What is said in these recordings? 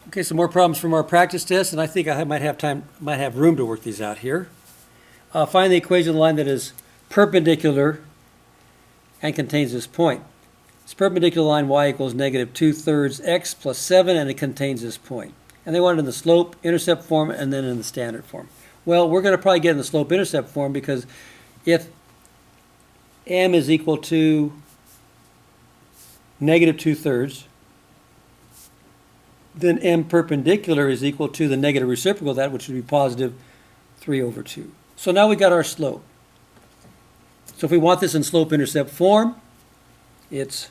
Okay, some more problems from our practice test, and I think I might have room to work these out here. Find the equation of the line that is perpendicular and contains this point. It's perpendicular line y equals negative 2/3 x plus 7, and it contains this point. And they want it in the slope-intercept form and then in the standard form. Well, we're going to probably get in the slope-intercept form because if m is equal to negative 2/3, then m perpendicular is equal to the negative reciprocal of that, which would be positive 3/2. So now we got our slope. So if we want this in slope-intercept form, it's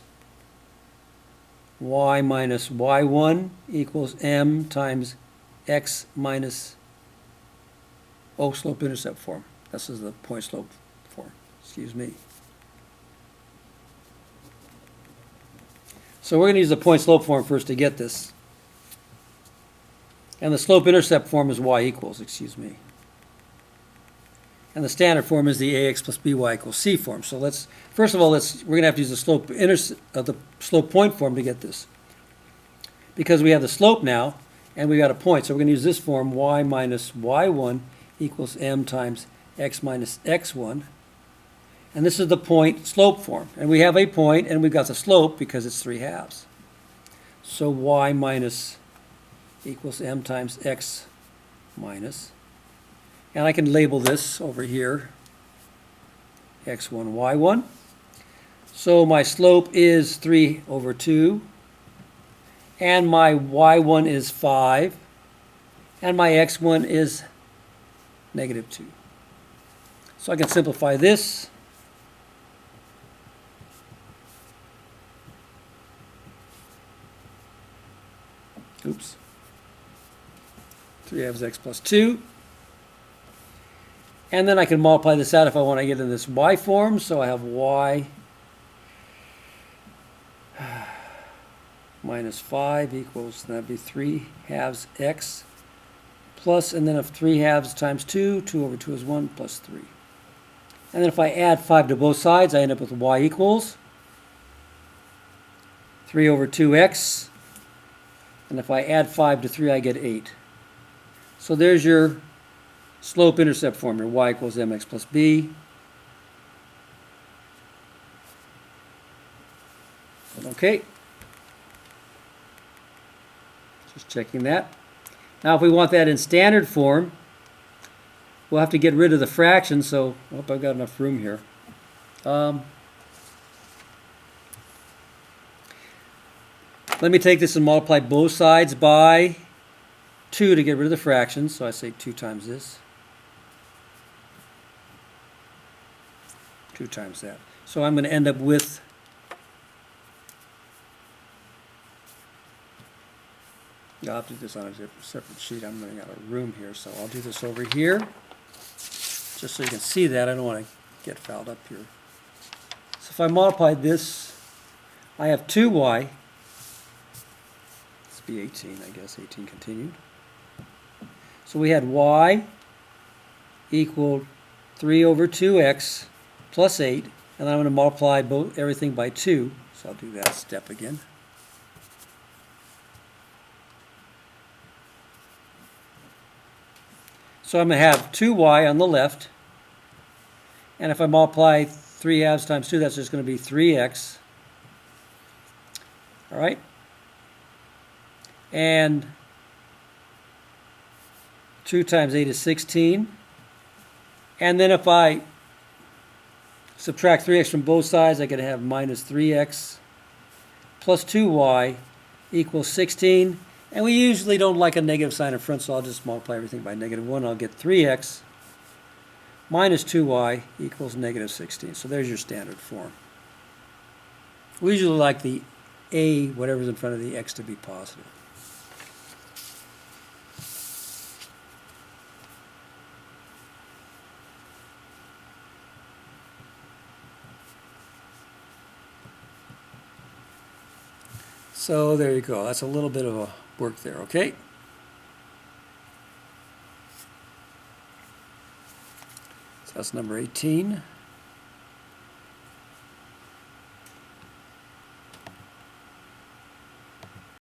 y minus y1 equals m times x minus slope-intercept form. This is the point slope form, excuse me. So we're going to use the point slope form first to get this. And the slope-intercept form is y equals, And the standard form is the ax plus by equals c form. So first of all, we're going to have to use the slope point form to get this. Because we have the slope now, and we got a point. So we're going to use this form, y minus y1 equals m times x minus x1. And this is the point slope form. And we have a point, and we've got the slope because it's 3/2. So y minus equals m times x minus. And I can label this over here x1, y1. So my slope is 3/2. And my y1 is 5. And my x1 is negative 2. So I can simplify this. Oops. 3/2 x plus 2. And then I can multiply this out if I want to get in this y form. So I have y minus 5 equals, that'd be 3/2 x plus, and then if 3/2 times 2, 2/2 is 1 plus 3. And then if I add 5 to both sides, I end up with y equals 3/2x. And if I add 5 to 3, I get 8. So there's your slope-intercept form, your y equals mx plus b. Okay. Just checking that. Now if we want that in standard form, we'll have to get rid of the fraction, so I hope I've got enough room here. Let me take this and multiply both sides by 2 to get rid of the fractions. So I say 2 times this. 2 times that. So I'm going to end up with I'll have to do this on a separate sheet. I'm running out of room here, so I'll do this over here. Just so you can see that. I don't want to get fouled up here. So if I multiply this, I have 2y. This would be 18, I guess. 18 continued. So we had y equal 3/2x plus 8. And then I'm going to multiply everything by 2. So I'll do that step again. So I'm going to have 2y on the left. And if I multiply 3/2 times 2, that's just going to be 3x. All right? And 2 times 8 is 16. And then if I subtract 3x from both sides, I can have minus 3x plus 2y equals 16. And we usually don't like a negative sign in front, so I'll just multiply everything by -1. I'll get 3x minus 2y equals negative 16. So there's your standard form. We usually like the a, whatever's in front of the x, to be positive. So there you go. That's a little bit of a work there, okay? So that's number 18.